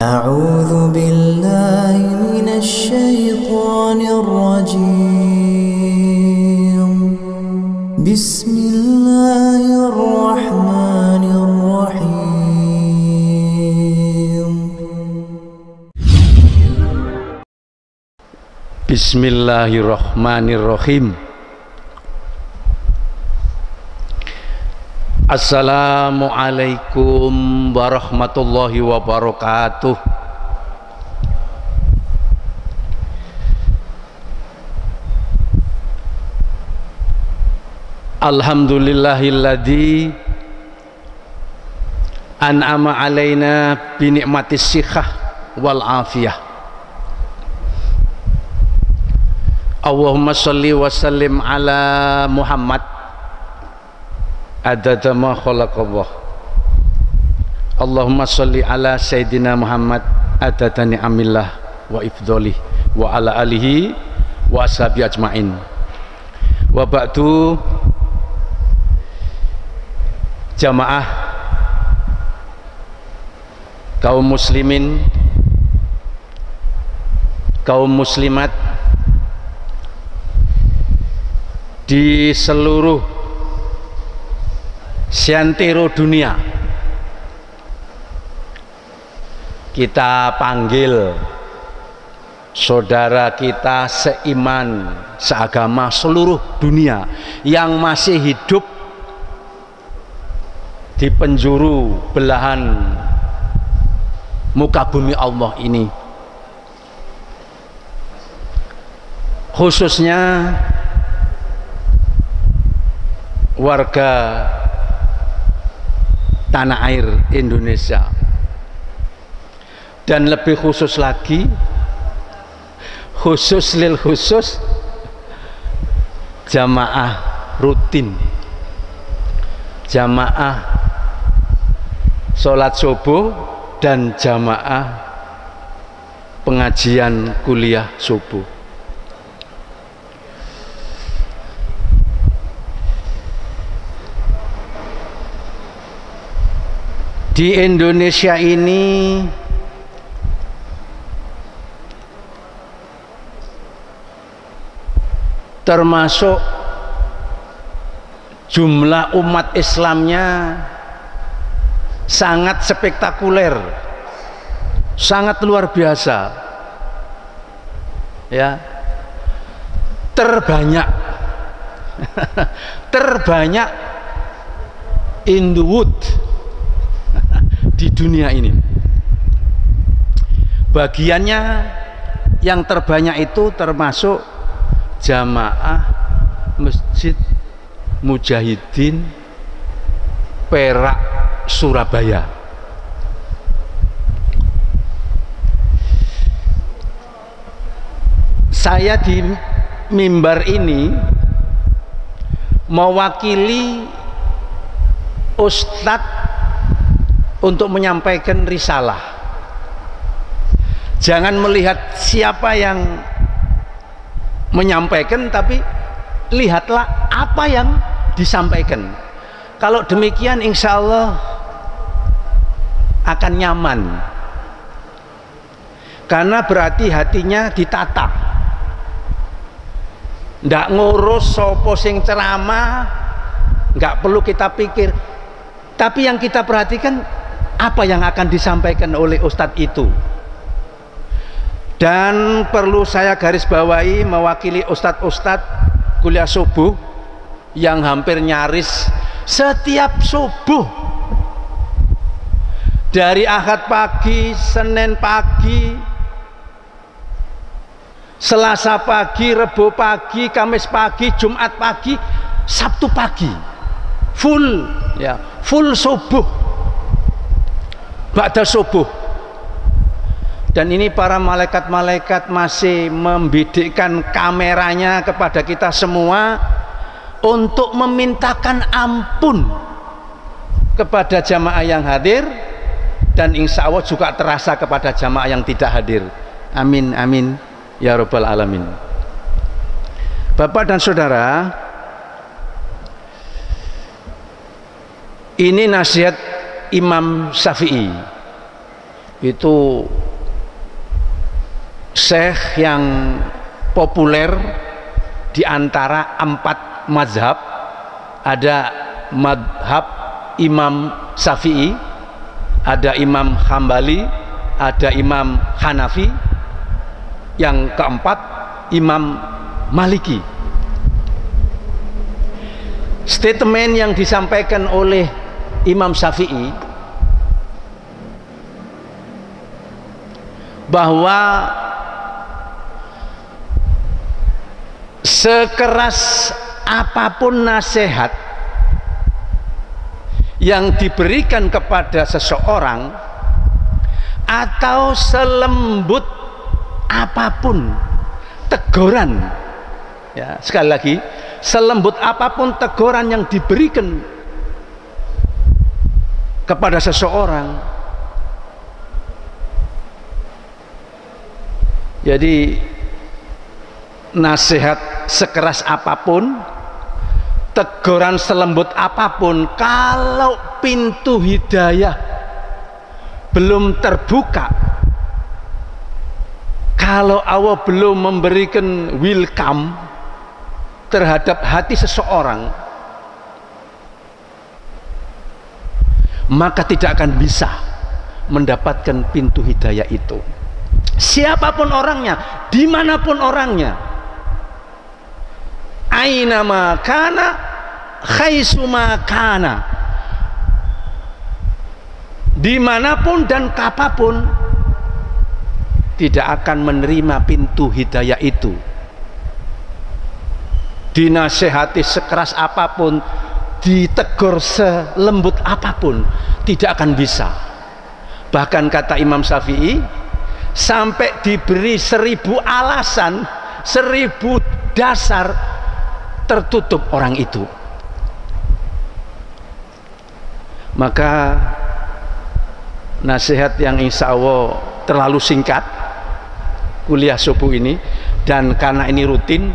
أعوذ بالله من الشيطان الرجيم. بسم الله الرحمن الرحيم. Bismillahirrahmanirrahim. Assalamualaikum warahmatullahi wabarakatuh. Alhamdulillahilladzi an'ama alaina bi ni'matis sikhah wal afiyah. Allahumma sholli wa sallim ala Muhammad adada ma khalaqallah. Allahumma sholli ala Sayyidina Muhammad adada ni'amillah wa ifdolih wa ala alihi wa ashabi ajma'in. Wa ba'du, jamaah kaum muslimin, kaum muslimat di seluruh seantero dunia, kita panggil saudara kita seiman, seagama seluruh dunia yang masih hidup di penjuru belahan muka bumi Allah ini, khususnya warga tanah air Indonesia, dan lebih khusus lagi, khusus lil khusus jamaah rutin, jamaah sholat subuh dan jamaah pengajian kuliah subuh. Di Indonesia ini termasuk jumlah umat Islamnya sangat spektakuler, sangat luar biasa, ya, terbanyak terbanyak in the wood di dunia ini. Bagiannya yang terbanyak itu termasuk jamaah Masjid Mujahidin Perak Surabaya. Saya di mimbar ini mewakili Ustadz untuk menyampaikan risalah. Jangan melihat siapa yang menyampaikan, tapi lihatlah apa yang disampaikan. Kalau demikian insya Allah akan nyaman, karena berarti hatinya ditata. Ndak ngurus sopo sing ceramah, nggak perlu kita pikir, tapi yang kita perhatikan apa yang akan disampaikan oleh Ustadz itu. Dan perlu saya garis bawahi mewakili Ustadz-Ustadz kuliah subuh yang hampir nyaris setiap subuh, dari Ahad pagi, Senin pagi, Selasa pagi, Rebo pagi, Kamis pagi, Jumat pagi, Sabtu pagi, full, ya, full subuh, ba'da subuh. Dan ini para malaikat-malaikat masih membidikkan kameranya kepada kita semua untuk memintakan ampun kepada jamaah yang hadir, dan insya Allah juga terasa kepada jamaah yang tidak hadir. Amin amin ya rabbal alamin. Bapak dan saudara, ini nasihat Imam Syafi'i itu syekh yang populer di antara 4 mazhab. Ada mazhab Imam Syafi'i, ada Imam Hambali, ada Imam Hanafi, yang keempat Imam Maliki. Statement yang disampaikan oleh Imam Syafi'i bahwa sekeras apapun nasihat yang diberikan kepada seseorang atau selembut apapun teguran, ya, sekali lagi, selembut apapun teguran yang diberikan kepada seseorang, jadi nasihat sekeras apapun, teguran selembut apapun, kalau pintu hidayah belum terbuka, kalau Allah belum memberikan welcome terhadap hati seseorang, maka tidak akan bisa mendapatkan pintu hidayah itu. Siapapun orangnya, dimanapun orangnya, ainama kana khaisuma kana, dimanapun dan kapapun, tidak akan menerima pintu hidayah itu. Dinasehati sekeras apapun, ditegur selembut apapun, tidak akan bisa. Bahkan kata Imam Syafi'i, sampai diberi 1000 alasan, 1000 dasar, tertutup orang itu. Maka nasihat yang insya Allah terlalu singkat kuliah subuh ini, dan karena ini rutin,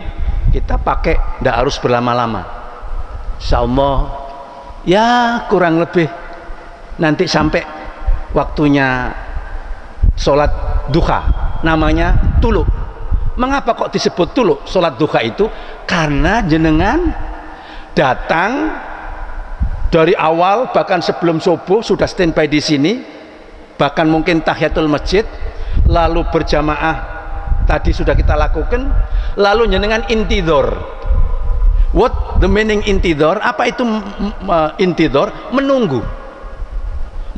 kita pakai, tidak harus berlama-lama. Insya Allah ya kurang lebih nanti sampai waktunya sholat duha, namanya tuluk. Mengapa kok disebut tuluk sholat duha itu? Karena jenengan datang dari awal, bahkan sebelum subuh sudah standby di sini, bahkan mungkin tahiyatul masjid, lalu berjamaah tadi sudah kita lakukan, lalu jenengan intidor. What the meaning intidor? Apa itu intidor? Menunggu.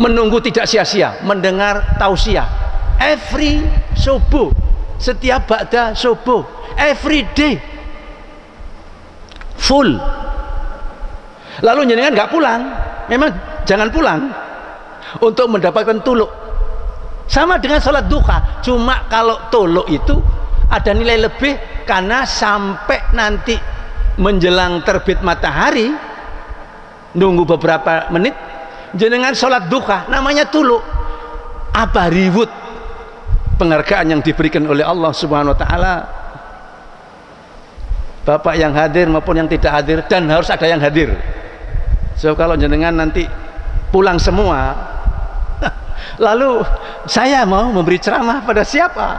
Menunggu tidak sia-sia, mendengar tausiah every subuh, setiap ba'da subuh, every day full. Lalu jenengan nggak pulang, memang jangan pulang untuk mendapatkan tuluk. Sama dengan sholat duha, cuma kalau tuluk itu ada nilai lebih, karena sampai nanti menjelang terbit matahari, nunggu beberapa menit, jenengan sholat duha, namanya tuluk. Apa reward penghargaan yang diberikan oleh Allah Subhanahu wa Ta'ala? Bapak yang hadir maupun yang tidak hadir, dan harus ada yang hadir. So kalau jenengan nanti pulang semua, lalu saya mau memberi ceramah pada siapa?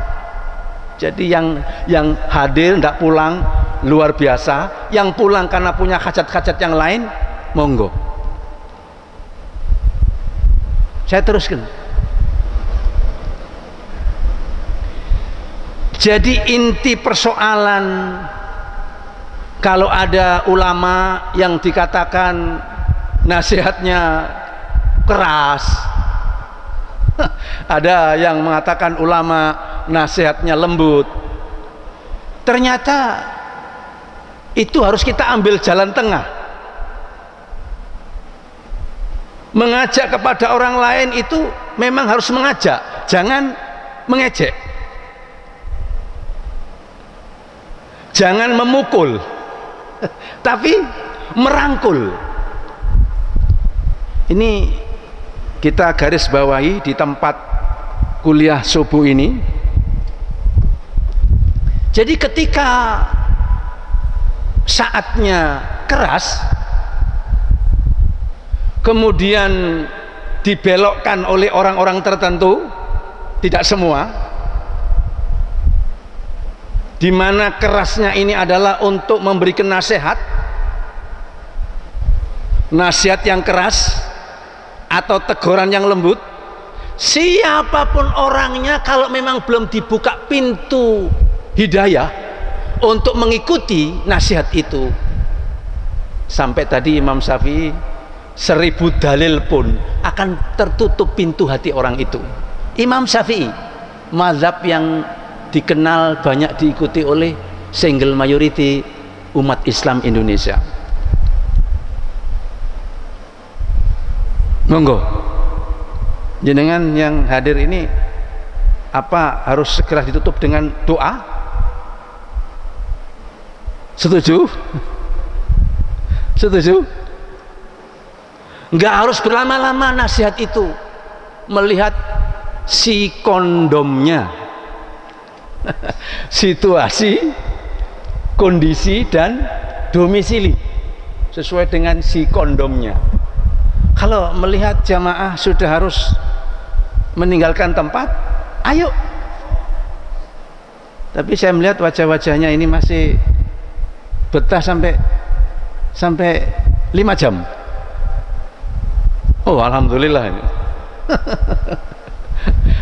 Jadi yang hadir tidak pulang, luar biasa. Yang pulang karena punya hajat-hajat yang lain, monggo. Saya teruskan. Jadi inti persoalan, kalau ada ulama yang dikatakan nasihatnya keras, ada yang mengatakan ulama nasihatnya lembut, ternyata itu harus kita ambil jalan tengah. Mengajak kepada orang lain itu memang harus mengajak, jangan mengejek, jangan memukul, tapi merangkul. Ini kita garis bawahi di tempat kuliah subuh ini. Jadi ketika saatnya keras, kemudian dibelokkan oleh orang-orang tertentu, tidak semua, di mana kerasnya ini adalah untuk memberikan nasihat yang keras atau teguran yang lembut. Siapapun orangnya, kalau memang belum dibuka pintu hidayah untuk mengikuti nasihat itu, sampai tadi Imam Syafi'i 1000 dalil pun akan tertutup pintu hati orang itu. Imam Syafi'i, mazhab yang dikenal banyak diikuti oleh single majority umat Islam Indonesia. Monggo jenengan yang hadir ini, apa harus segera ditutup dengan doa? Setuju? Setuju? Enggak harus berlama-lama nasihat itu, melihat si kondomnya, situasi, kondisi dan domisili sesuai dengan si kondomnya. Kalau melihat jamaah sudah harus meninggalkan tempat, ayo. Tapi saya melihat wajah-wajahnya ini masih betah sampai 5 jam. Oh, alhamdulillah.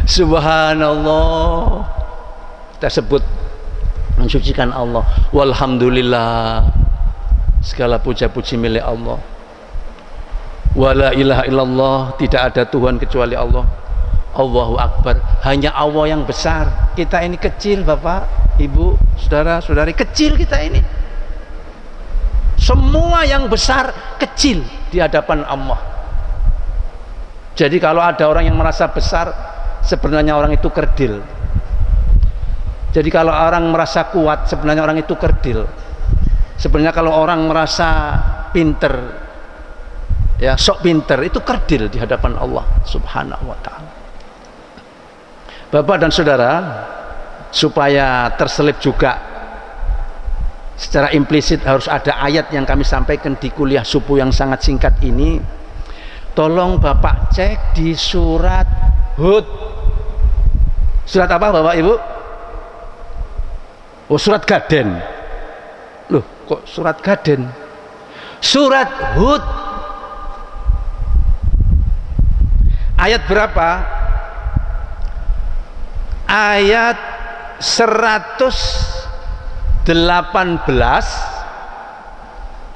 Subhanallah, kita sebut mensucikan Allah. Walhamdulillah, segala puja-puji milik Allah. Wala ilaha illallah, tidak ada Tuhan kecuali Allah. Allahu Akbar, hanya Allah yang besar. Kita ini kecil, Bapak, Ibu, saudara-saudari, kecil kita ini. Semua yang besar kecil di hadapan Allah. Jadi kalau ada orang yang merasa besar, sebenarnya orang itu kerdil. Jadi kalau orang merasa kuat, sebenarnya orang itu kerdil. Sebenarnya kalau orang merasa pinter, ya sok pinter, itu kerdil di hadapan Allah Subhanahu wa ta'ala. Bapak dan saudara, supaya terselip juga secara implisit harus ada ayat yang kami sampaikan di kuliah subuh yang sangat singkat ini. Tolong Bapak cek di surat Hud. Surat apa Bapak Ibu? Oh, surat Gaden. Loh, kok surat Gaden? Surat Hud. Ayat berapa? Ayat 118,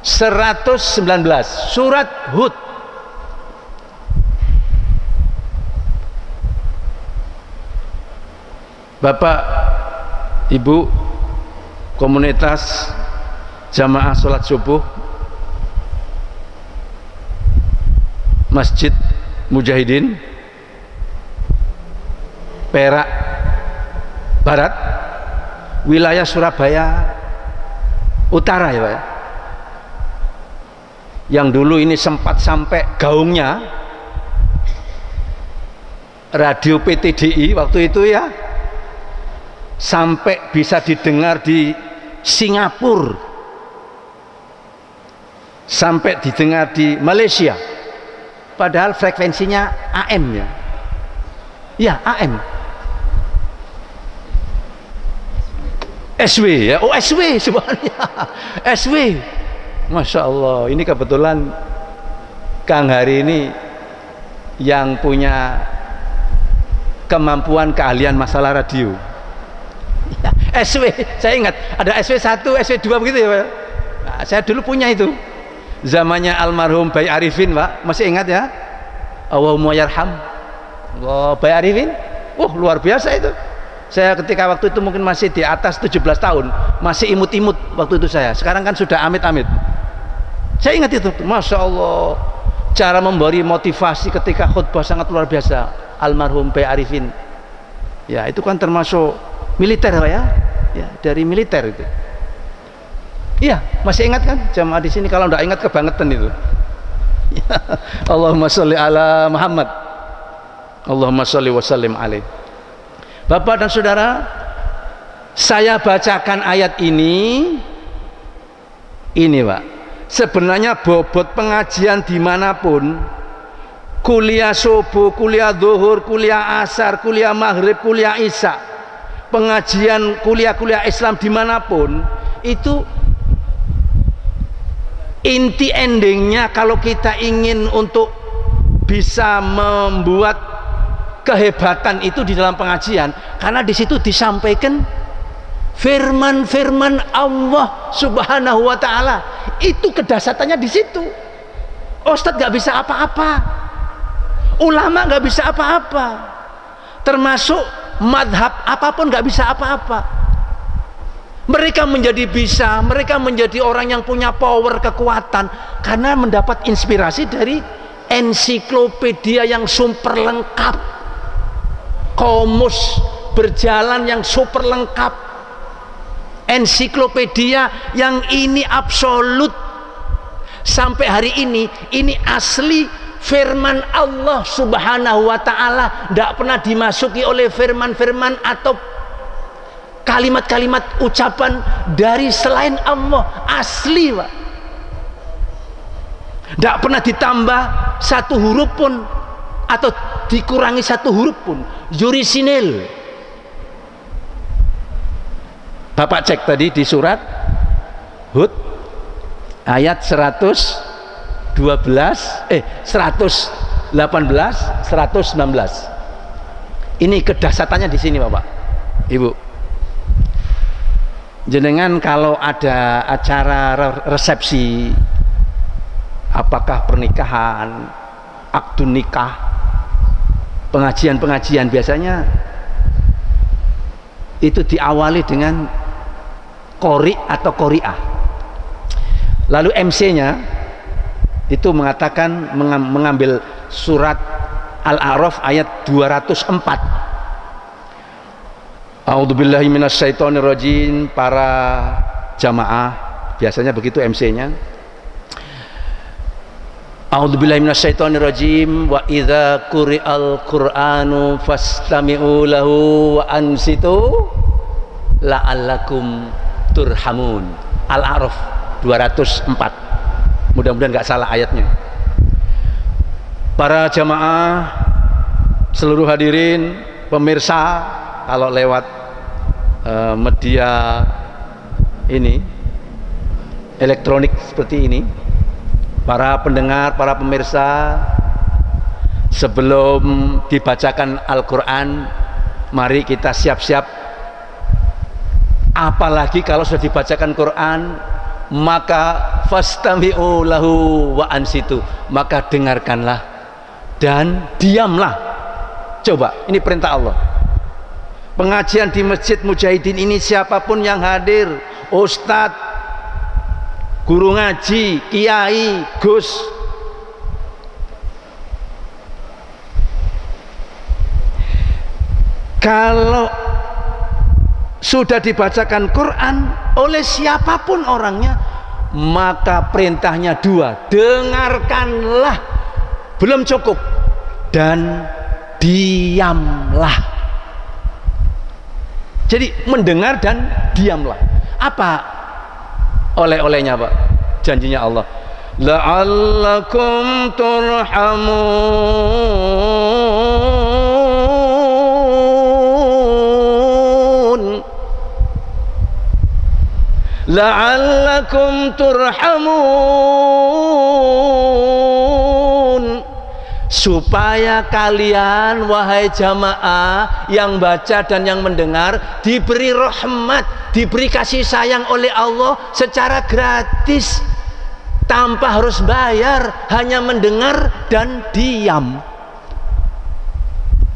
119, surat Hud. Bapak, Ibu, komunitas jamaah sholat subuh Masjid Mujahidin Perak Barat, wilayah Surabaya Utara, ya Pak ya. Yang dulu ini sempat sampai gaungnya radio PTDI waktu itu ya, sampai bisa didengar di Singapura, sampai didengar di Malaysia, padahal frekuensinya AM ya. Ya, AM. SW ya. Oh, SW sebenarnya. SW. Masya Allah, ini kebetulan Kang Hari ini yang punya kemampuan keahlian masalah radio. Ya, SW, saya ingat ada SW1, SW2 begitu ya Pak. Nah, saya dulu punya itu. Zamannya almarhum Bayi Arifin, Pak. Masih ingat ya? Allahumma yarham. Oh, Bayi Arifin. Luar biasa itu. Saya ketika waktu itu mungkin masih di atas 17 tahun, masih imut-imut waktu itu saya. Sekarang kan sudah amit-amit. Saya ingat itu, Masya Allah, cara memberi motivasi ketika khutbah sangat luar biasa. Almarhum Bayi Arifin. Ya, itu kan termasuk militer Pak ya. Ya, dari militer itu. Iya, masih ingat kan jamaah di sini? Kalau enggak ingat kebangetan itu. Allahumma sholli ala Muhammad. Allahumma sholli wa sallim alaihi. Bapak dan saudara, saya bacakan ayat ini Pak, sebenarnya bobot pengajian dimanapun, kuliah subuh, kuliah zuhur, kuliah asar, kuliah maghrib, kuliah isya, pengajian kuliah-kuliah Islam dimanapun, itu inti endingnya kalau kita ingin untuk bisa membuat kehebatan itu di dalam pengajian, karena di situ disampaikan firman-firman Allah Subhanahu wa Ta'ala. Itu kedasatannya di situ. Ustadz gak bisa apa-apa, ulama gak bisa apa-apa, termasuk madhab apapun gak bisa apa-apa. Mereka menjadi bisa, mereka menjadi orang yang punya power, kekuatan, karena mendapat inspirasi dari ensiklopedia yang super lengkap, komus berjalan yang super lengkap, ensiklopedia yang ini absolut. Sampai hari ini asli firman Allah Subhanahu wa Ta'ala, tidak pernah dimasuki oleh firman-firman atau kalimat-kalimat ucapan dari selain Allah. Asli, Pak. Tidak pernah ditambah satu huruf pun atau dikurangi satu huruf pun. Jurisinil. Bapak cek tadi di surat Hud ayat 118, 119. Ini kedasatannya di sini, Bapak Ibu. Jenengan kalau ada acara resepsi, apakah pernikahan, akad nikah, pengajian-pengajian, biasanya itu diawali dengan qori atau qori'ah. Lalu MC-nya itu mengatakan, mengambil surat Al-A'raf ayat 204. A'udzubillahi minasyaitonirrajim. Para jamaah biasanya begitu MC-nya. A'udzubillahi minasyaitonirrajim. Wa idza quri'al Qur'anu fastami'u lahu wa ansitu la'allakum turhamun. Al-A'raf 204. Mudah-mudahan nggak salah ayatnya. Para jamaah, seluruh hadirin, pemirsa, kalau lewat media ini elektronik seperti ini, para pendengar, para pemirsa, sebelum dibacakan Al-Quran, mari kita siap-siap. Apalagi kalau sudah dibacakan Quran, maka fastami'u lahu wa ansitu, maka dengarkanlah dan diamlah. Coba, ini perintah Allah. Pengajian di Masjid Mujahidin ini, siapapun yang hadir, ustadz, guru ngaji, kiai, gus, kalau sudah dibacakan Quran oleh siapapun orangnya, maka perintahnya dua: dengarkanlah, belum cukup, dan diamlah. Jadi mendengar dan diamlah. Apa oleh-olehnya, Pak? Janjinya Allah, la'allakum turhamun, la'allakum turhamun, supaya kalian, wahai jamaah yang baca dan yang mendengar, diberi rahmat, diberi kasih sayang oleh Allah secara gratis, tanpa harus bayar, hanya mendengar dan diam.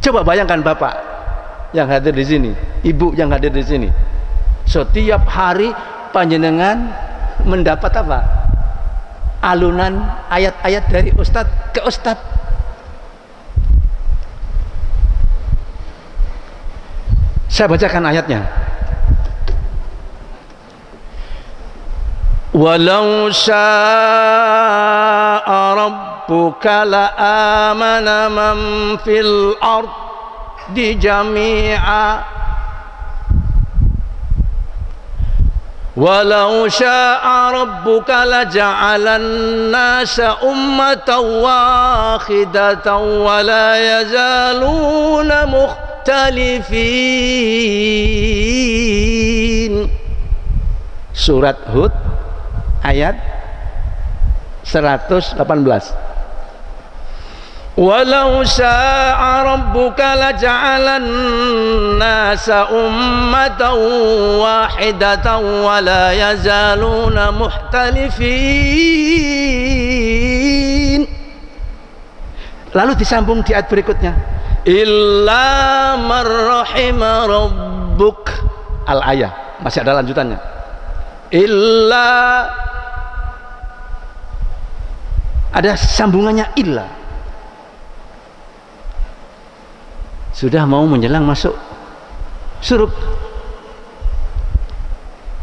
Coba bayangkan Bapak yang hadir di sini, Ibu yang hadir di sini, setiap hari panjenengan mendapat apa? Alunan ayat-ayat dari ustadz ke ustadz. Saya bacakan ayatnya. Walau syaa rabbuka la'amana man fil ardi jami'a Walau syaa rabbuka laja'alan nasa ummatan wahidatan wa la yazaluna mukhtalifin. Surat Hud ayat 118. Walau syaa rabbuka laja'alan nasa ummatan wahidatan wa la yazaluna mukhtalifin. Lalu disambung di ayat berikutnya, illa man rahima rabbuk. Al-ayah, masih ada lanjutannya. Illa, ada sambungannya illa. Sudah mau menjelang masuk surga,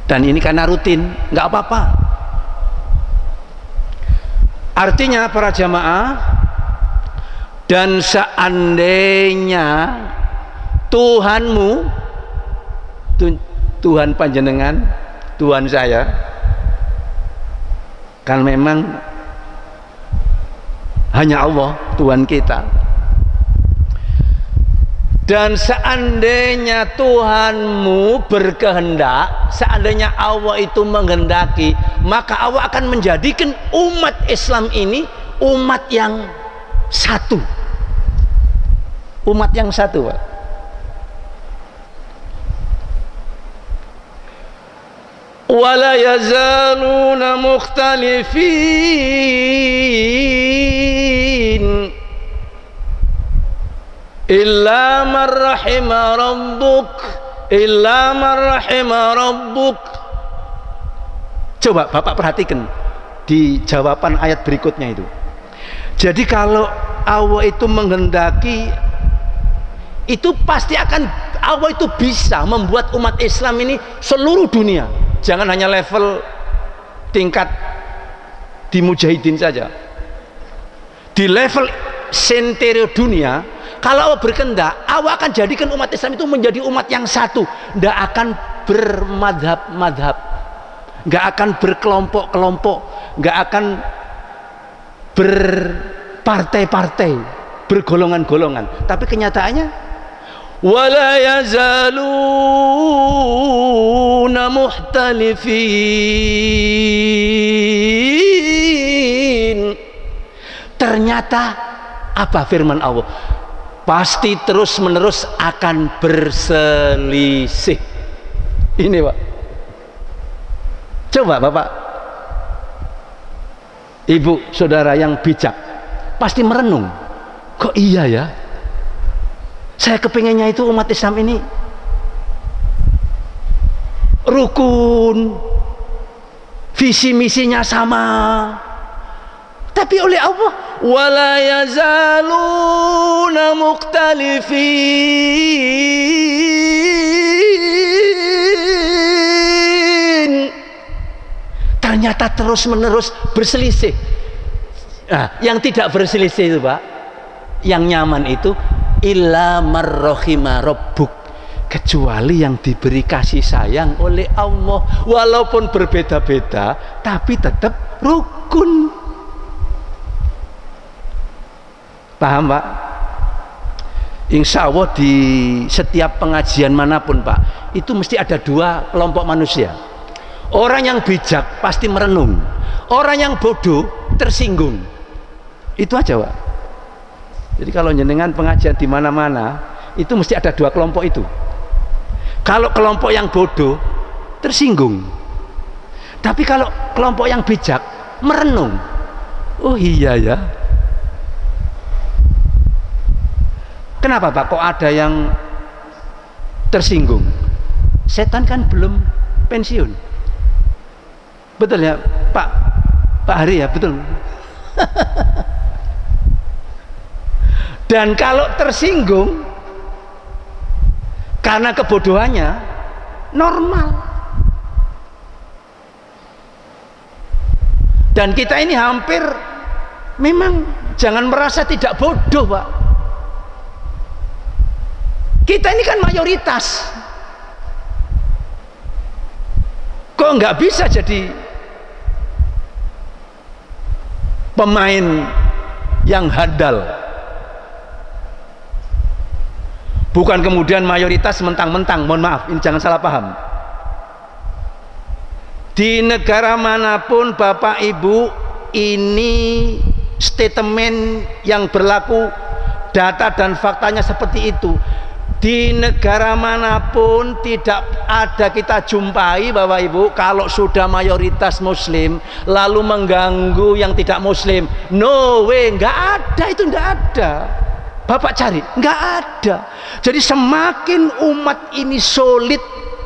dan ini karena rutin, nggak apa-apa. Artinya para jamaah, dan seandainya Tuhanmu, Tuhan panjenengan, Tuhan saya, kan memang hanya Allah Tuhan kita. Dan seandainya Tuhanmu berkehendak, seandainya Allah itu menghendaki, maka Allah akan menjadikan umat Islam ini umat yang satu. Umat yang satu, Pak. Wala yazaluna mukhtalifin illa man rahima rabbuk, illa man rahima rabbuk. Coba Bapak perhatikan di jawaban ayat berikutnya itu. Jadi kalau Allah itu menghendaki, itu pasti akan, Allah itu bisa membuat umat Islam ini seluruh dunia, jangan hanya level tingkat di mujahidin saja, di level sentero dunia. Kalau Allah berkehendak, Allah akan jadikan umat Islam itu menjadi umat yang satu, tidak akan bermadhab-madhab, nggak akan berkelompok-kelompok, nggak akan berpartai-partai, bergolongan-golongan. Tapi kenyataannya, wala yazaluna mukhtalifin. Ternyata apa firman Allah? Pasti terus menerus akan berselisih. Ini Pak, coba Bapak Ibu saudara yang bijak pasti merenung, kok iya ya, saya kepinginnya itu umat Islam ini rukun, visi misinya sama, tapi oleh Allah wala yazaluna mukhtalifin. Ternyata terus menerus berselisih. Nah, yang tidak berselisih itu Pak, yang nyaman itu illa marrohima rabbuk, kecuali yang diberi kasih sayang oleh Allah, walaupun berbeda-beda tapi tetap rukun. Paham Pak? Insya Allah di setiap pengajian manapun Pak, itu mesti ada dua kelompok manusia. Orang yang bijak pasti merenung, orang yang bodoh tersinggung. Itu aja Pak. Jadi kalau jenengan pengajian di mana-mana, itu mesti ada dua kelompok itu. Kalau kelompok yang bodoh tersinggung, tapi kalau kelompok yang bijak merenung, oh iya ya. Kenapa Pak kok ada yang tersinggung? Setan kan belum pensiun. Betul ya Pak Hari ya, betul. Dan kalau tersinggung karena kebodohannya, normal. Dan kita ini hampir, memang jangan merasa tidak bodoh Pak. Kita ini kan mayoritas. Kok kok nggak bisa jadi pemain yang handal? Bukan kemudian mayoritas mentang-mentang, mohon maaf, ini jangan salah paham. Di negara manapun Bapak Ibu, ini statement yang berlaku, data dan faktanya seperti itu. Di negara manapun tidak ada kita jumpai Bapak Ibu kalau sudah mayoritas muslim lalu mengganggu yang tidak muslim. No way, nggak ada, itu nggak ada. Bapak cari, nggak ada. Jadi semakin umat ini solid,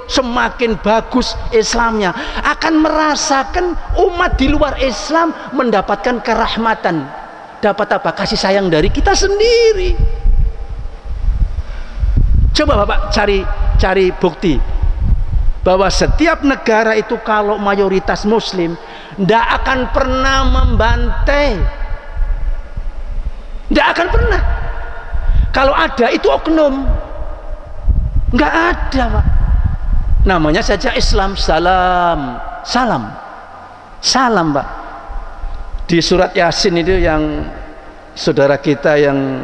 semakin bagus Islamnya, akan merasakan umat di luar Islam mendapatkan kerahmatan. Dapat apa? Kasih sayang dari kita sendiri. Coba Bapak cari bukti bahwa setiap negara itu kalau mayoritas muslim tidak akan pernah membantai, tidak akan pernah. Kalau ada itu oknum, nggak ada Pak. Namanya saja Islam. Salam Pak. Di surat Yasin itu yang saudara kita yang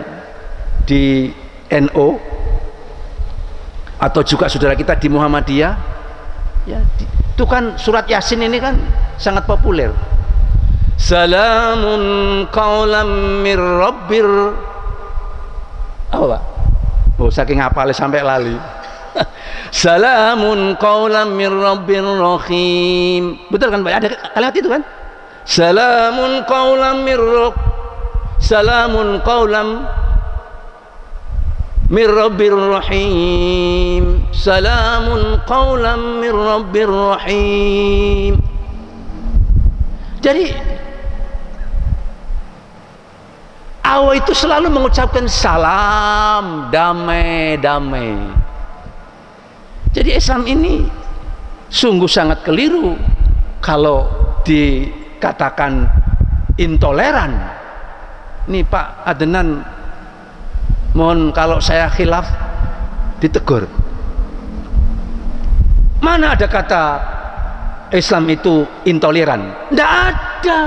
di NO atau juga saudara kita di Muhammadiyah ya, itu kan surat Yasin ini kan sangat populer. Salamun qaulam mir rabbir, apa Pak? Oh, saking hafalnya sampai lali. Salamun qaulam mir rabbir rahim. Betul kan Pak? Ada kalimat itu kan? Salamun qaulam mir rabbir rahim. Salamun qaulam mir rabbir rahim. Jadi Allah itu selalu mengucapkan salam, damai. Jadi Islam ini sungguh sangat keliru kalau dikatakan intoleran. Nih Pak Adnan, mohon kalau saya khilaf ditegur. Mana ada kata Islam itu intoleran? Tidak ada.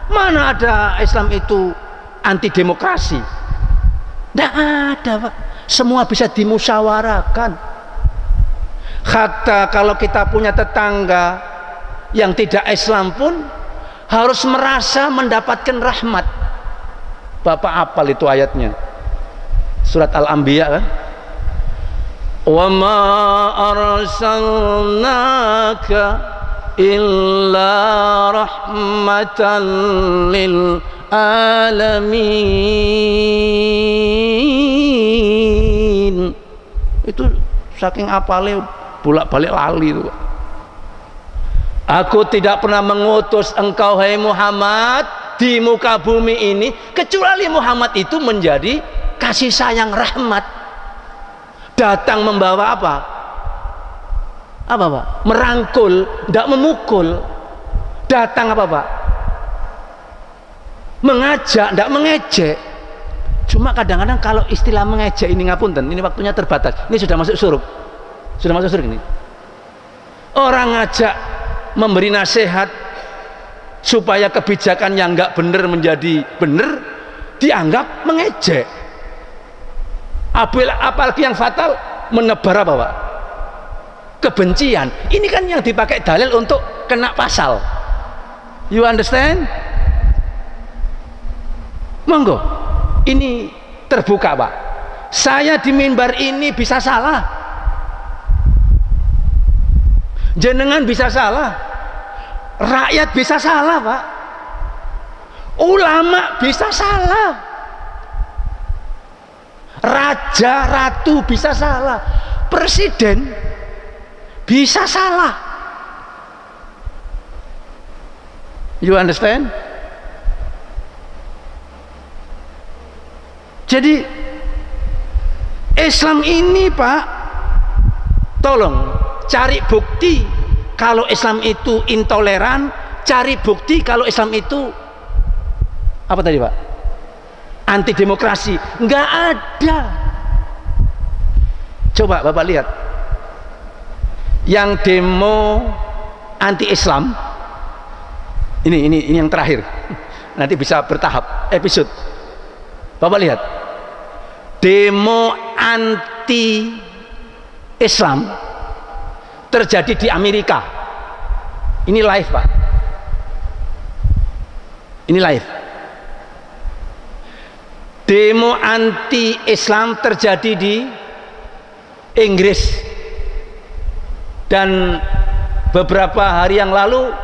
Mana ada Islam itu anti demokrasi? Tidak ada Pak. Semua bisa dimusyawarahkan. Hatta kalau kita punya tetangga yang tidak Islam pun harus merasa mendapatkan rahmat. Bapak hafal itu ayatnya, surat Al-Anbiya kan? Wa ma arsalnaka illa rahmatan lil alamin. Itu saking apalnya bolak-balik lali itu. Aku tidak pernah mengutus engkau hai Muhammad di muka bumi ini kecuali Muhammad itu menjadi kasih sayang rahmat. Datang membawa apa? Apa Pak? Merangkul, tidak memukul. Datang apa Pak? Mengajak, tidak mengejek. Cuma kadang-kadang kalau istilah mengejek ini ngapunten, ini waktunya terbatas. Ini sudah masuk suruk. Sudah masuk suruk ini. Orang ngajak memberi nasihat supaya kebijakan yang nggak benar menjadi benar, dianggap mengejek. Apalagi yang fatal, menebar apa Pak? Kebencian. Ini kan yang dipakai dalil untuk kena pasal. You understand? Monggo, ini terbuka Pak. Saya di mimbar ini bisa salah, jenengan bisa salah, rakyat bisa salah Pak, ulama bisa salah, raja ratu bisa salah, presiden bisa salah. You understand? Jadi Islam ini Pak, tolong cari bukti kalau Islam itu intoleran, cari bukti kalau Islam itu apa tadi Pak? Anti demokrasi. Nggak ada. Coba Bapak lihat yang demo anti Islam. Ini yang terakhir. Nanti bisa bertahap episode. Bapak lihat. Demo anti Islam terjadi di Amerika. Ini live, Pak. Ini live. Demo anti Islam terjadi di Inggris. Dan beberapa hari yang lalu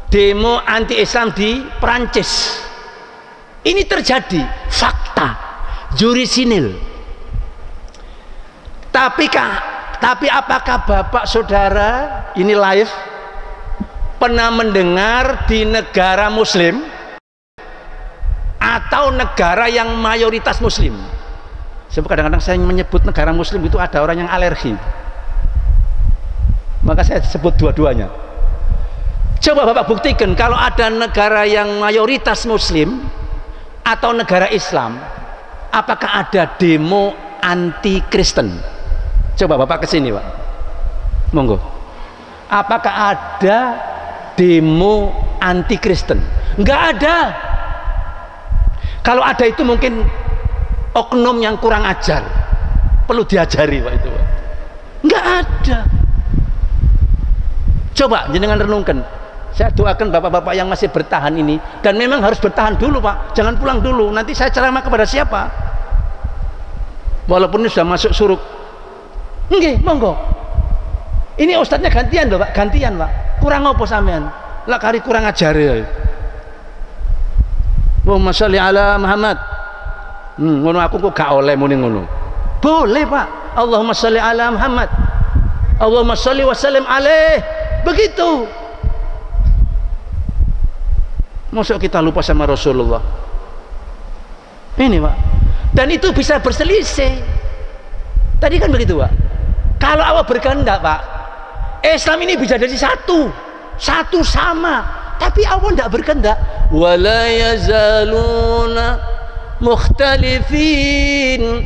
demo anti Islam di Perancis. Ini terjadi, fakta, jurisinil. Tapi apakah Bapak Saudara ini live pernah mendengar di negara Muslim atau negara yang mayoritas Muslim? Sebab kadang-kadang saya menyebut negara Muslim itu ada orang yang alergi, maka saya sebut dua-duanya. Coba Bapak buktikan kalau ada negara yang mayoritas Muslim atau negara Islam, apakah ada demo anti Kristen? Coba Bapak kesini, Pak. Monggo. Apakah ada demo anti Kristen? Enggak ada. Kalau ada itu mungkin oknum yang kurang ajar, perlu diajari, Pak, itu, Pak. Enggak ada. Coba jenengan renungkan. Saya doakan bapak-bapak yang masih bertahan ini, dan memang harus bertahan dulu, Pak. Jangan pulang dulu. Nanti saya ceramah kepada siapa? Walaupun ini sudah masuk suruk. Nggih, monggo. Ini ustadznya gantian loh, Pak. Gantian, Pak. Kurang apa sampean? Lah kari kurang ajar ya. Allahumma sholli ala Muhammad. Ngono aku kok gak oleh muni ngono. Boleh, Pak. Allahumma sholli ala Muhammad. Allahumma sholli wa sallim alaih. Begitu. Masuk kita lupa sama Rasulullah. Ini, Pak. Dan itu bisa berselisih. Tadi kan begitu, Pak. Kalau Allah berkehendak, Pak, Islam ini bisa jadi satu sama. Tapi Allah tidak berkehendak. Wala yazaluna mukhtalifin.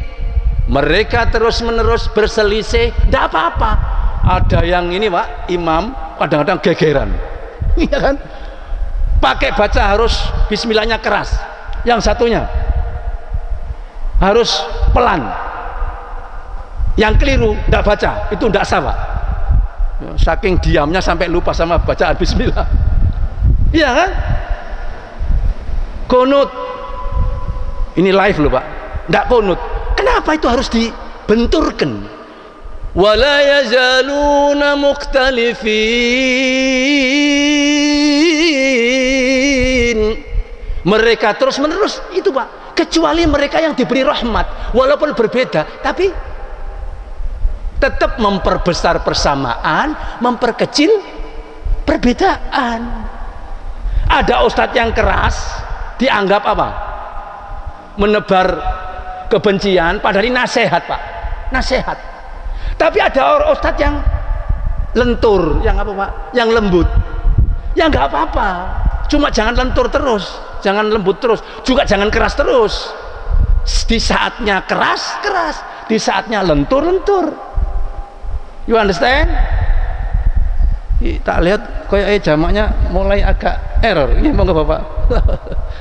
Mereka terus-menerus berselisih. Tidak apa-apa. Ada yang ini, Pak, imam kadang-kadang gegeran. Iya kan? Pakai baca harus bismillahnya keras. Yang satunya harus pelan. Yang keliru tidak baca, itu tidak sah, Pak. Saking diamnya sampai lupa sama bacaan bismillah. Iya kan? Kunut. Ini live loh, Pak. Tidak kunut. Kenapa itu harus dibenturkan? Wala yazaluna mukhtalifin. Mereka terus menerus itu, Pak. Kecuali mereka yang diberi rahmat, walaupun berbeda, tapi tetap memperbesar persamaan, memperkecil perbedaan. Ada ustadz yang keras dianggap apa? Menebar kebencian, padahal ini nasihat, Pak. Nasihat. Tapi ada orang ustadz yang lentur, yang apa, Pak? Yang lembut. Ya nggak apa-apa. Cuma jangan lentur terus, jangan lembut terus, juga jangan keras terus. Di saatnya keras, keras. Di saatnya lentur, lentur. You understand? Tak lihat kayak jamaknya mulai agak error. Ini monggo Bapak.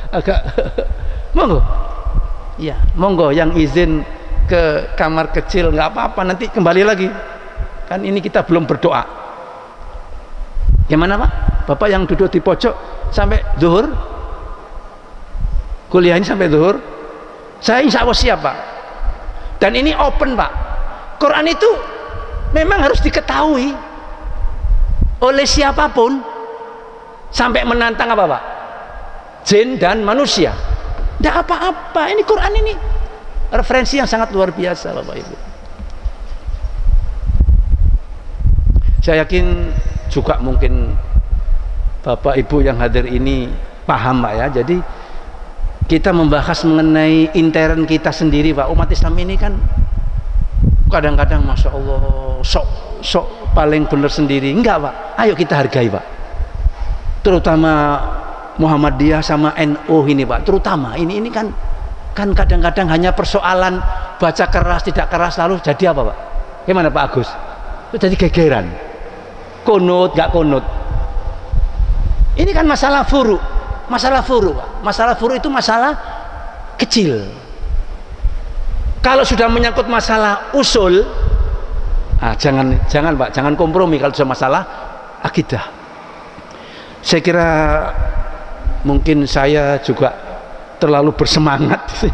Agak monggo. Iya, monggo yang izin ke kamar kecil nggak apa-apa, nanti kembali lagi. Kan ini kita belum berdoa. Gimana, Pak? Bapak yang duduk di pojok sampai zuhur? Kuliah ini sampai zuhur? Saya insya Allah siap, Pak. Dan ini open, Pak. Quran itu memang harus diketahui oleh siapapun, sampai menantang apa, Pak? Jin dan manusia. Tidak apa-apa. Ini Quran ini referensi yang sangat luar biasa, Bapak Ibu. Saya yakin juga mungkin Bapak Ibu yang hadir ini paham, Pak, ya. Jadi kita membahas mengenai intern kita sendiri, Pak. Umat Islam ini kan kadang-kadang Masya Allah sok paling benar sendiri. Enggak, Pak. Ayo kita hargai, Pak. Terutama Muhammadiyah sama NU ini, Pak. Terutama ini kan kadang-kadang hanya persoalan baca keras tidak keras lalu jadi apa, Pak? Gimana Pak Agus? Jadi gegeran. kunut nggak kunut. Ini kan masalah furu, Pak. Masalah furu itu masalah kecil. Kalau sudah menyangkut masalah usul, jangan Pak, jangan kompromi kalau sudah masalah akidah. Saya kira mungkin saya juga terlalu bersemangat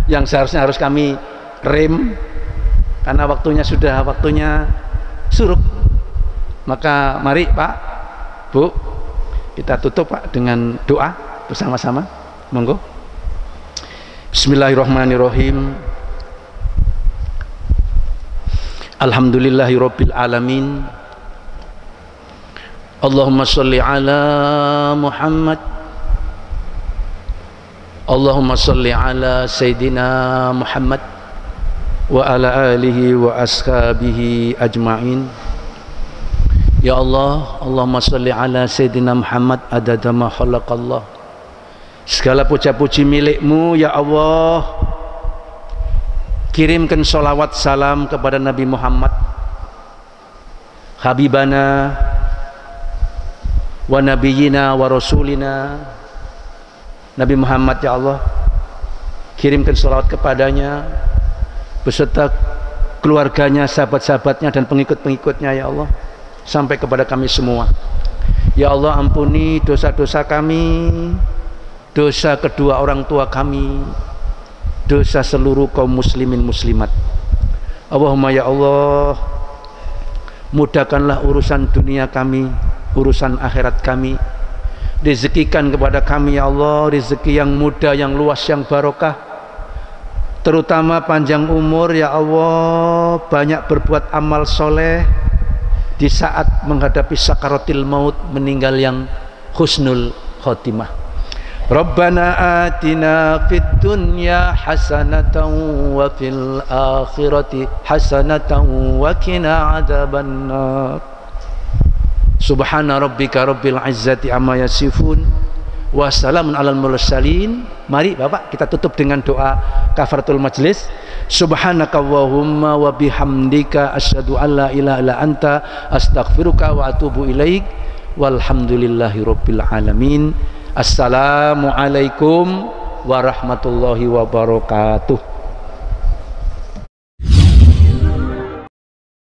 yang seharusnya harus kami rem karena waktunya surut. Maka mari Pak, Bu, kita tutup Pak dengan doa bersama-sama. Monggo. Bismillahirrahmanirrahim. Alhamdulillahirabbil alamin. Allahumma shalli ala Muhammad. Allahumma shalli ala Sayyidina Muhammad wa ala alihi wa ashabihi ajma'in. Ya Allah, Allahumma sholli ala Sayyidina Muhammad adada ma khalaqallah. Segala puja-puji milikmu ya Allah. Kirimkan sholawat salam kepada Nabi Muhammad, Habibana wa nabiyina wa rasulina. Nabi Muhammad ya Allah, kirimkan sholawat kepadanya beserta keluarganya, sahabat-sahabatnya dan pengikut-pengikutnya ya Allah, sampai kepada kami semua. Ya Allah, ampuni dosa-dosa kami, dosa kedua orang tua kami, dosa seluruh kaum muslimin muslimat. Allahumma ya Allah, mudahkanlah urusan dunia kami, urusan akhirat kami. Rezekikan kepada kami ya Allah rezeki yang mudah, yang luas, yang barokah, terutama panjang umur ya Allah, banyak berbuat amal soleh di saat menghadapi sakaratil maut, meninggal yang husnul khotimah. Rabbana atina fid dunya hasanatan wa fil akhirati hasanatan wa qina adzabannar. Subhana rabbika rabbil izzati amma yasifun wa salamun alal mursalin. Mari Bapak kita tutup dengan doa kafaratul majlis. Subhanakallahumma wa bihamdika asyhadu an la ilaha illa anta astaghfiruka wa atubu ilaik. Walhamdulillahi rabbil alamin. Assalamualaikum warahmatullahi wabarakatuh.